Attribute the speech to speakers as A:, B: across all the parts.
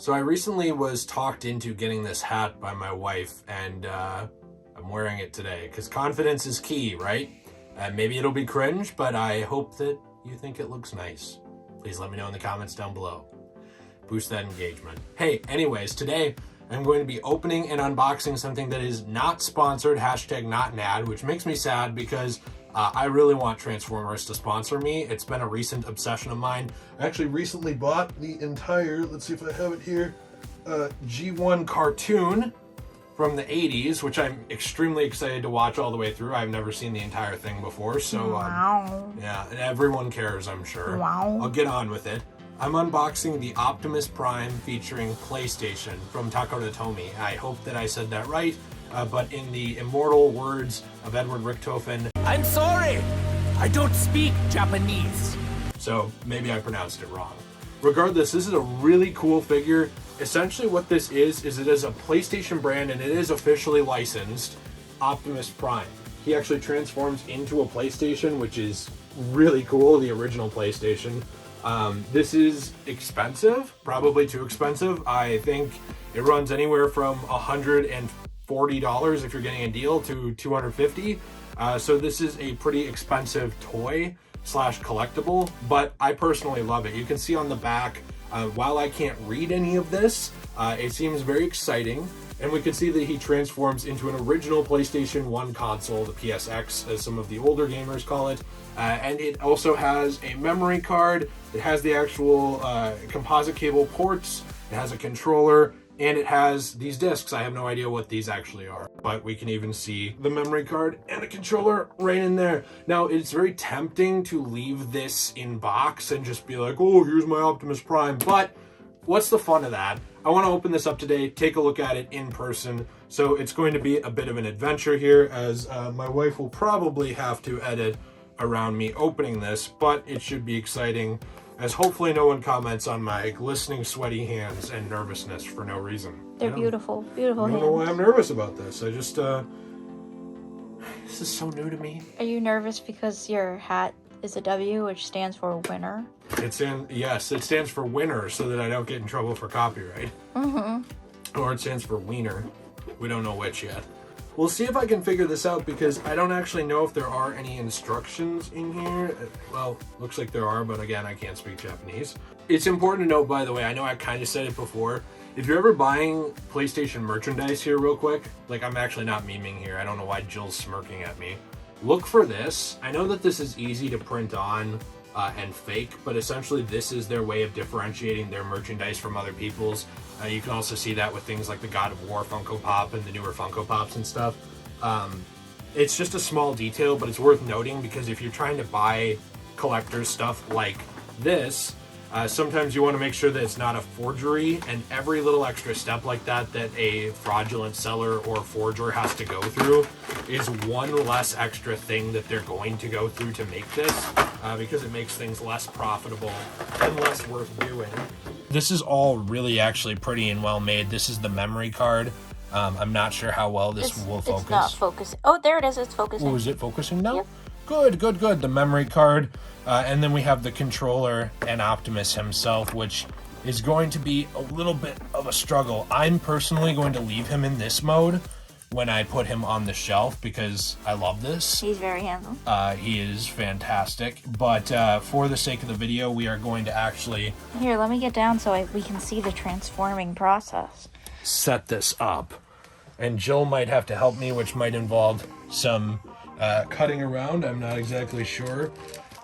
A: So I recently was talked into getting this hat by my wife, and I'm wearing it today because confidence is key, right? Maybe it'll be cringe, but I hope that you think it looks nice. Please let me know in the comments down below. Boost that engagement. Hey, anyways, today I'm going to be opening and unboxing something that is not sponsored, hashtag not an ad, which makes me sad because I really want Transformers to sponsor me. It's been a recent obsession of mine. I actually recently bought the entire, let's see if I have it here, G1 cartoon from the 80s, which I'm extremely excited to watch all the way through. I've never seen the entire thing before, so yeah, and everyone cares, I'm sure. I'll get on with it. I'm unboxing the Optimus Prime featuring PlayStation from Takara Tomy. I hope that I said that right, but in the immortal words of Edward Richtofen,
B: I'm sorry, I don't speak Japanese.
A: So maybe I pronounced it wrong. Regardless, this is a really cool figure. Essentially what this is it is a PlayStation brand and it is officially licensed Optimus Prime. He actually transforms into a PlayStation, which is really cool, the original PlayStation. This is expensive, probably too expensive. I think it runs anywhere from $140 if you're getting a deal to $250. So this is a pretty expensive toy slash collectible, but I personally love it. You can see on the back, while I can't read any of this, it seems very exciting. And we can see that he transforms into an original PlayStation 1 console, the PSX, as some of the older gamers call it. And it also has a memory card. It has the actual composite cable ports. It has a controller, and it has these discs. I have no idea what these actually are, but we can even see the memory card and the controller right in there. Now, it's very tempting to leave this in box and just be like, oh, here's my Optimus Prime, but what's the fun of that? I want to open this up today, take a look at it in person. So it's going to be a bit of an adventure here, as my wife will probably have to edit around me opening this, but it should be exciting, as hopefully no one comments on my glistening, sweaty hands and nervousness for no reason.
C: They're beautiful, beautiful hands.
A: I don't know why I'm nervous about this. I just, this is so new to me.
C: Are you nervous because your hat is a W, which stands for winner?
A: Yes, it stands for winner, so that I don't get in trouble for copyright. Or it stands for wiener. We don't know which yet. We'll see if I can figure this out, because I don't actually know if there are any instructions in here. Well, looks like there are, but again, I can't speak Japanese. It's important to note, by the way, I know I kind of said it before, if you're ever buying PlayStation merchandise here real quick, like I'm actually not memeing here, I don't know why Jill's smirking at me. Look for this. I know that this is easy to print on and fake, but essentially this is their way of differentiating their merchandise from other people's. You can also see that with things like the God of War Funko Pop and the newer Funko Pops and stuff. It's just a small detail, but it's worth noting, because if you're trying to buy collector's stuff like this, sometimes you want to make sure that it's not a forgery, and every little extra step like that a fraudulent seller or forger has to go through is one less extra thing that they're going to go through to make this, because it makes things less profitable and less worth doing. This is all really actually pretty and well made. This is the memory card. I'm not sure how well this will focus.
C: It's not focusing. Oh, there it is. It's focusing.
A: Oh, is it focusing now?
C: Yep.
A: Good, good, good. The memory card. And then we have the controller and Optimus himself, which is going to be a little bit of a struggle. I'm personally going to leave him in this mode when I put him on the shelf, because I love this.
C: He's very handsome.
A: He is fantastic. But for the sake of the video, we are going to actually...
C: Here, let me get down so we can see the transforming process.
A: Set this up. And Jill might have to help me, which might involve some cutting around. I'm not exactly sure,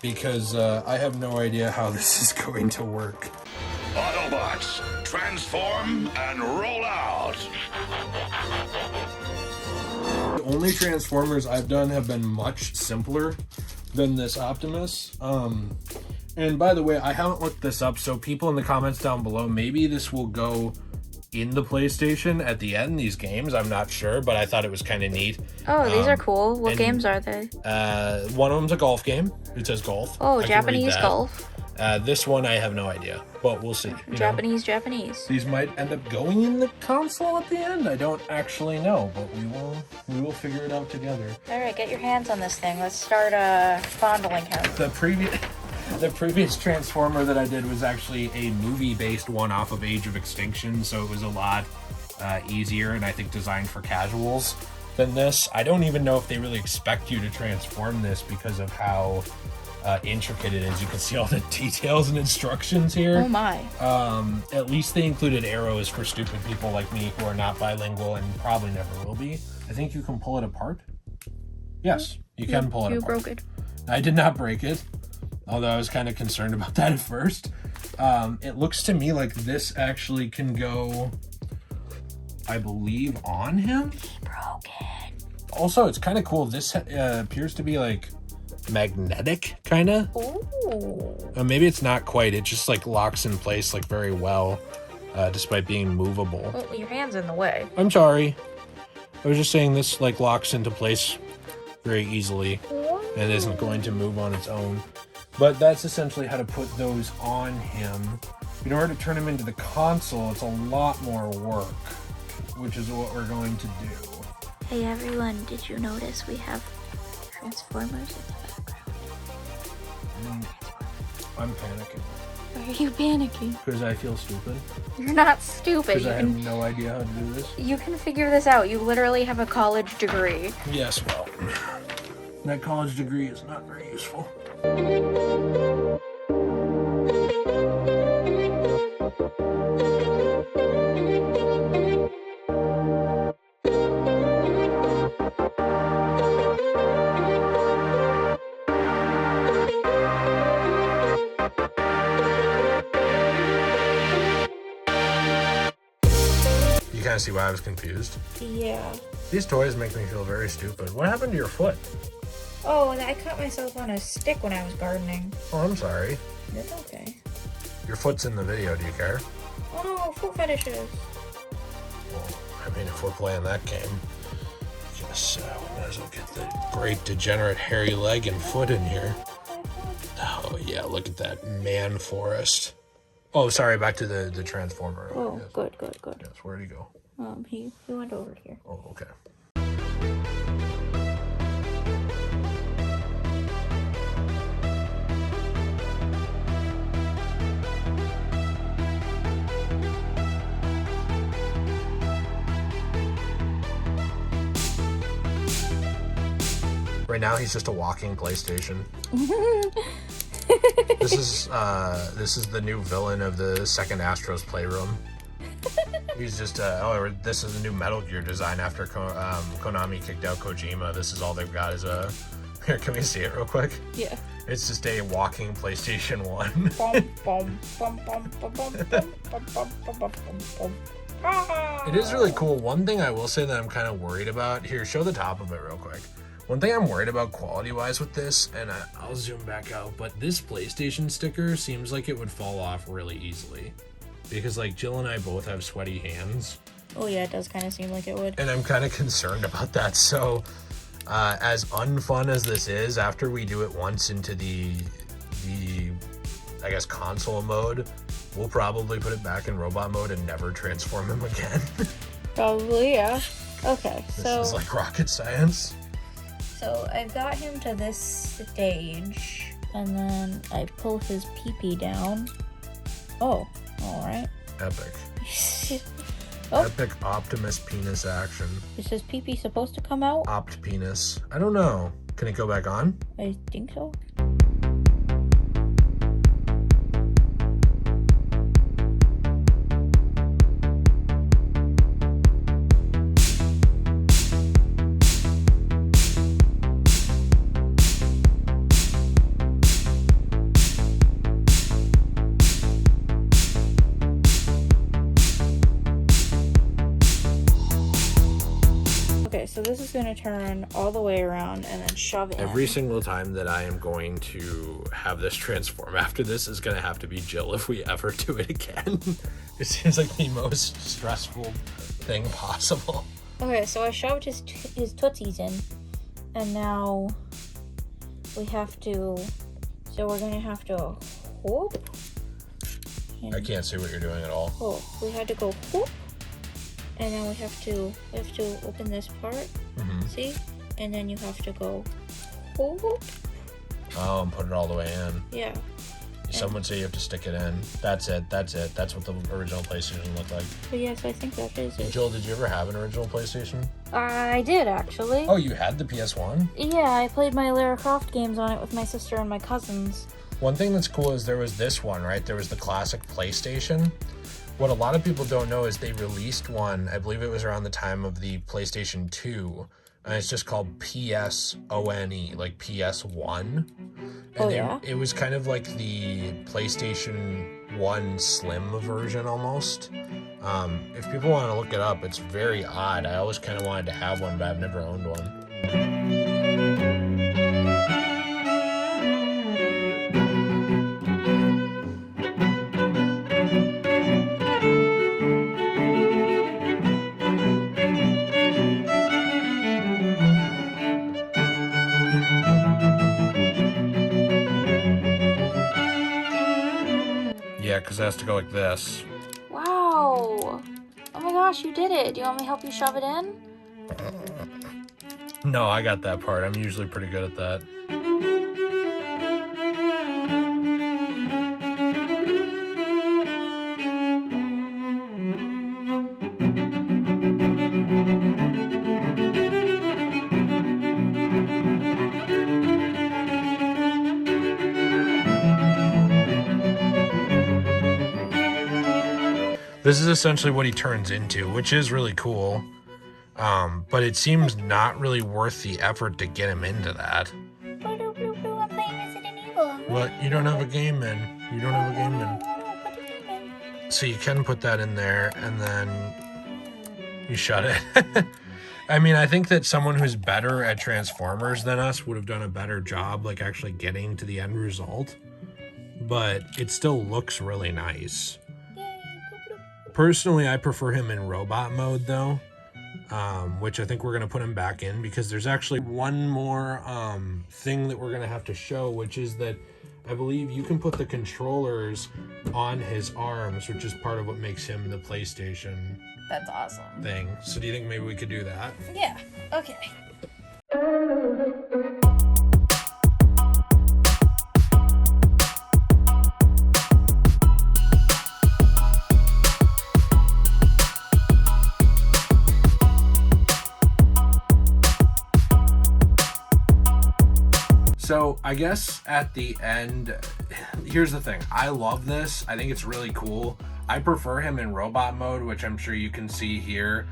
A: because I have no idea how this is going to work.
D: Autobots, transform and roll out!
A: The only Transformers I've done have been much simpler than this Optimus. And by the way, I haven't looked this up, so people in the comments down below, maybe this will go in the PlayStation at the end, these games. I'm not sure, but I thought it was kind of neat.
C: Oh, these are cool. What games are they?
A: One of them's a golf game. It says golf.
C: Oh, Japanese golf.
A: This one, I have no idea, but we'll see.
C: Japanese.
A: These might end up going in the console at the end. I don't actually know, but we will figure it out together.
C: All right, get your hands on this thing. Let's start fondling him.
A: The previous Transformer that I did was actually a movie-based one off of Age of Extinction, so it was a lot easier and I think designed for casuals than this. I don't even know if they really expect you to transform this because of how intricate it is. You can see all the details and instructions here.
C: Oh my.
A: At least they included arrows for stupid people like me who are not bilingual and probably never will be. I think you can pull it apart. Yes, you can pull it apart.
C: You broke it.
A: I did not break it, although I was kind of concerned about that at first. It looks to me like this actually can go, I believe, on him.
C: He broke it.
A: Also, it's kind of cool. This appears to be like magnetic, kind of.
C: Ooh.
A: Maybe it's not quite. It just like locks in place like very well, despite being movable.
C: Oh, your hand's in the way.
A: I'm sorry. I was just saying this like locks into place very easily and isn't going to move on its own. But that's essentially how to put those on him. In order to turn him into the console, it's a lot more work, which is what we're going to do.
C: Hey everyone, did you notice we have Transformers in the background?
A: I'm panicking.
C: Why are you panicking?
A: Because I feel stupid.
C: You're not stupid.
A: Because I have no idea how to do this.
C: You can figure this out. You literally have a college degree.
A: Yes, well, that college degree is not very useful. You kind of see why I was confused.
C: Yeah.
A: These toys make me feel very stupid. What happened to your foot?
C: Oh, I cut myself on a stick when I was gardening.
A: Oh, I'm sorry.
C: It's okay.
A: Your foot's in the video. Do you care?
C: Oh no, foot fetishes.
A: Well, I mean, if we're playing that game, I guess we might as well get the great degenerate hairy leg and foot in here. Oh, yeah, look at that man forest. Oh, sorry, back to the Transformer.
C: Oh,
A: yes.
C: good.
A: Yes, where'd he go?
C: He went over here.
A: Oh, okay. Right now, he's just a walking PlayStation. This is the new villain of the second Astro's Playroom. He's just this is a new Metal Gear design after Konami kicked out Kojima. This is all they've got is a. Here, can we see it real quick?
C: Yeah.
A: It's just a walking PlayStation 1. It is really cool. One thing I will say that I'm kind of worried about. Here, show the top of it real quick. One thing I'm worried about quality-wise with this, and I'll zoom back out, but this PlayStation sticker seems like it would fall off really easily. Because, like, Jill and I both have sweaty hands.
C: Oh yeah, it does kind of seem like it would.
A: And I'm kind of concerned about that, so as unfun as this is, after we do it once into the I guess, console mode, we'll probably put it back in robot mode and never transform him again.
C: Probably, yeah. Okay,
A: This is like rocket science.
C: So I've got him to this stage, and then I pull his pee-pee down. Oh, alright.
A: Epic.
C: Oh.
A: Epic Optimus penis action.
C: Is his pee-pee supposed to come out?
A: Opt penis. I don't know. Can it go back on?
C: I think so. So this is going to turn all the way around and then shove in.
A: Every single time that I am going to have this transform after this is going to have to be Jill if we ever do it again. It seems like the most stressful thing possible.
C: Okay, so I shoved his tootsies in, and now we have to, so we're going to have to whoop.
A: I can't see what you're doing at all.
C: Oh, we had to go whoop. And then we have to open this part, see? And then you have to go whoop.
A: Oh, and put it all the way in.
C: Yeah.
A: Some would say you have to stick it in. That's it. That's what the original PlayStation looked like.
C: But yes, I think that is it.
A: Joel, did you ever have an original PlayStation?
C: I did, actually.
A: Oh, you had the PS1?
C: Yeah, I played my Lara Croft games on it with my sister and my cousins.
A: One thing that's cool is there was this one, right? There was the classic PlayStation. What a lot of people don't know is they released one, I believe it was around the time of the PlayStation 2, and it's just called PSONE, like PS1. And it was kind of like the PlayStation 1 Slim version almost. If people want to look it up, it's very odd. I always kind of wanted to have one, but I've never owned one. Yeah, because it has to go like this.
C: Wow! Oh my gosh, you did it! Do you want me to help you shove it in?
A: No, I got that part. I'm usually pretty good at that. This is essentially what he turns into, which is really cool. But it seems not really worth the effort to get him into that.
C: I'm playing Resident Evil.
A: But you don't have a game in. You don't have a game in. So you can put that in there, and then you shut it. I mean, I think that someone who's better at Transformers than us would have done a better job, like actually getting to the end result. But it still looks really nice. Personally, I prefer him in robot mode, though, which I think we're going to put him back in because there's actually one more thing that we're going to have to show, which is that I believe you can put the controllers on his arms, which is part of what makes him the PlayStation
C: That's awesome.
A: thing. So do you think maybe we could do that?
C: Yeah, okay.
A: So I guess at the end, here's the thing. I love this. I think it's really cool. I prefer him in robot mode, which I'm sure you can see here.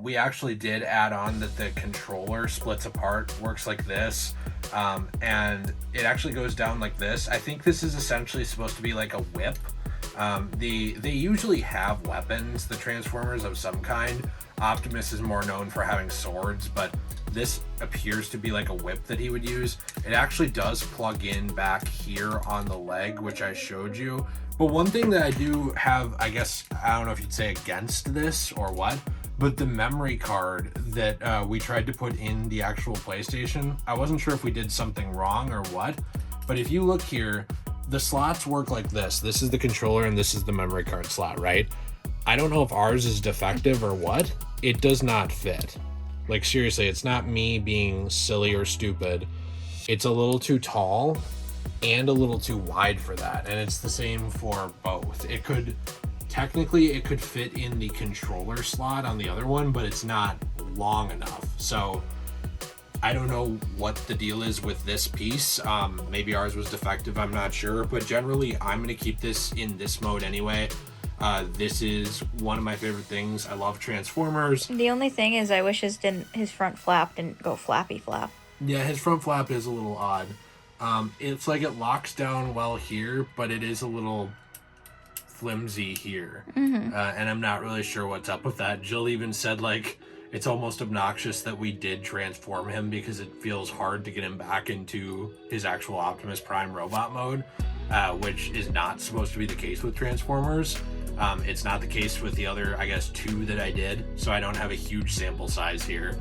A: We actually did add on that the controller splits apart, works like this, and it actually goes down like this. I think this is essentially supposed to be like a whip. They usually have weapons, the Transformers, of some kind. Optimus is more known for having swords, but this appears to be like a whip that he would use. It actually does plug in back here on the leg, which I showed you. But one thing that I do have, I guess, I don't know if you'd say against this or what, but the memory card that we tried to put in the actual PlayStation, I wasn't sure if we did something wrong or what, but if you look here, the slots work like this. This is the controller and this is the memory card slot, right? I don't know if ours is defective or what. It does not fit. Like, seriously, it's not me being silly or stupid. It's a little too tall and a little too wide for that. And it's the same for both. It could, technically, it could fit in the controller slot on the other one, but it's not long enough. So I don't know what the deal is with this piece. Maybe ours was defective, I'm not sure. But generally, I'm going to keep this in this mode anyway. This is one of my favorite things. I love Transformers.
C: The only thing is I wish his front flap didn't go flappy flap.
A: Yeah, his front flap is a little odd. It's like it locks down well here, but it is a little flimsy here. And I'm not really sure what's up with that. Jill even said, like, it's almost obnoxious that we did transform him because it feels hard to get him back into his actual Optimus Prime robot mode, which is not supposed to be the case with Transformers. It's not the case with the other, I guess, 2 that I did, so I don't have a huge sample size here.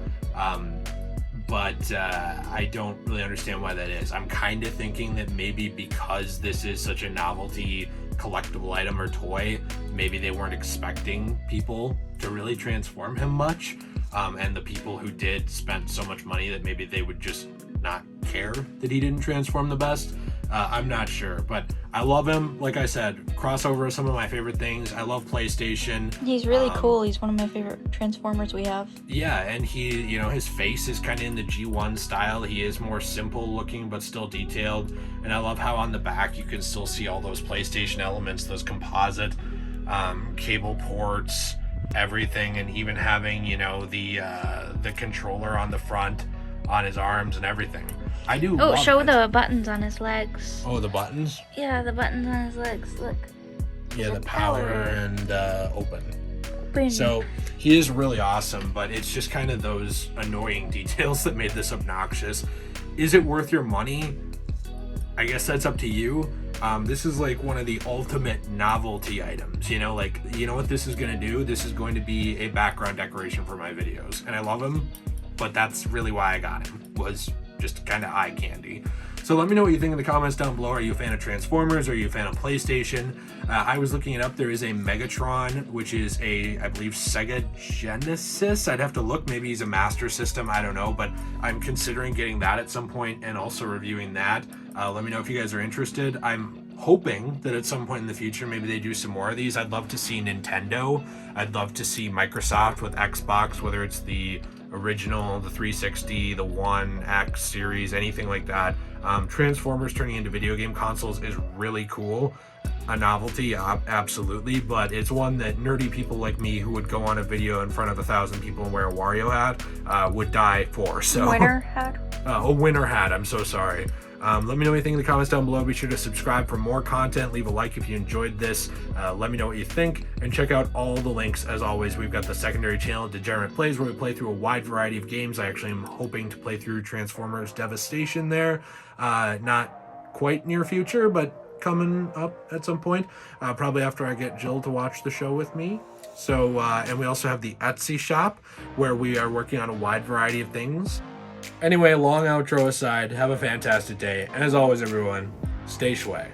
A: But I don't really understand why that is. I'm kind of thinking that maybe because this is such a novelty collectible item or toy, maybe they weren't expecting people to really transform him much. And the people who did spent so much money that maybe they would just not care that he didn't transform the best. I'm not sure, but I love him. Like I said, crossover is some of my favorite things. I love PlayStation.
C: He's really cool. He's one of my favorite Transformers we have.
A: Yeah, and he, you know, his face is kind of in the G1 style. He is more simple looking, but still detailed. And I love how on the back you can still see all those PlayStation elements, those composite cable ports, everything, and even having, you know, the controller on the front, on his arms and everything. I do.
C: Oh,
A: love
C: show
A: it.
C: the buttons on his legs.
A: Oh, the buttons?
C: Yeah, the buttons on his legs. Look.
A: Yeah, the power and open.
C: Open.
A: So he is really awesome, but it's just kind of those annoying details that made this obnoxious. Is it worth your money? I guess that's up to you. This is like one of the ultimate novelty items, you know, like, you know what this is going to do? This is going to be a background decoration for my videos, and I love him, but that's really why I got him, was just kind of eye candy. So let me know what you think in the comments down below. Are you a fan of Transformers? Are you a fan of PlayStation? I was looking it up. There is a Megatron, which is a, I believe, Sega Genesis. I'd have to look. Maybe he's a Master System. I don't know. But I'm considering getting that at some point and also reviewing that. Let me know if you guys are interested. I'm hoping that at some point in the future, maybe they do some more of these. I'd love to see Nintendo. I'd love to see Microsoft with Xbox, whether it's the original, the 360, the One X series, anything like that. Transformers turning into video game consoles is really cool. A novelty, absolutely, but it's one that nerdy people like me who would go on a video in front of 1,000 people and wear a Wario hat would die for. So
C: Winter hat?
A: A winter hat, I'm so sorry. Let me know anything in the comments down below. Be sure to subscribe for more content. Leave a like if you enjoyed this. Let me know what you think, and check out all the links. As always, we've got the secondary channel, Degenerate Plays, where we play through a wide variety of games. I actually am hoping to play through Transformers Devastation there. Not quite near future, but coming up at some point, probably after I get Jill to watch the show with me. So, and we also have the Etsy shop, where we are working on a wide variety of things. Anyway, long outro aside, have a fantastic day. And as always, everyone, stay shway.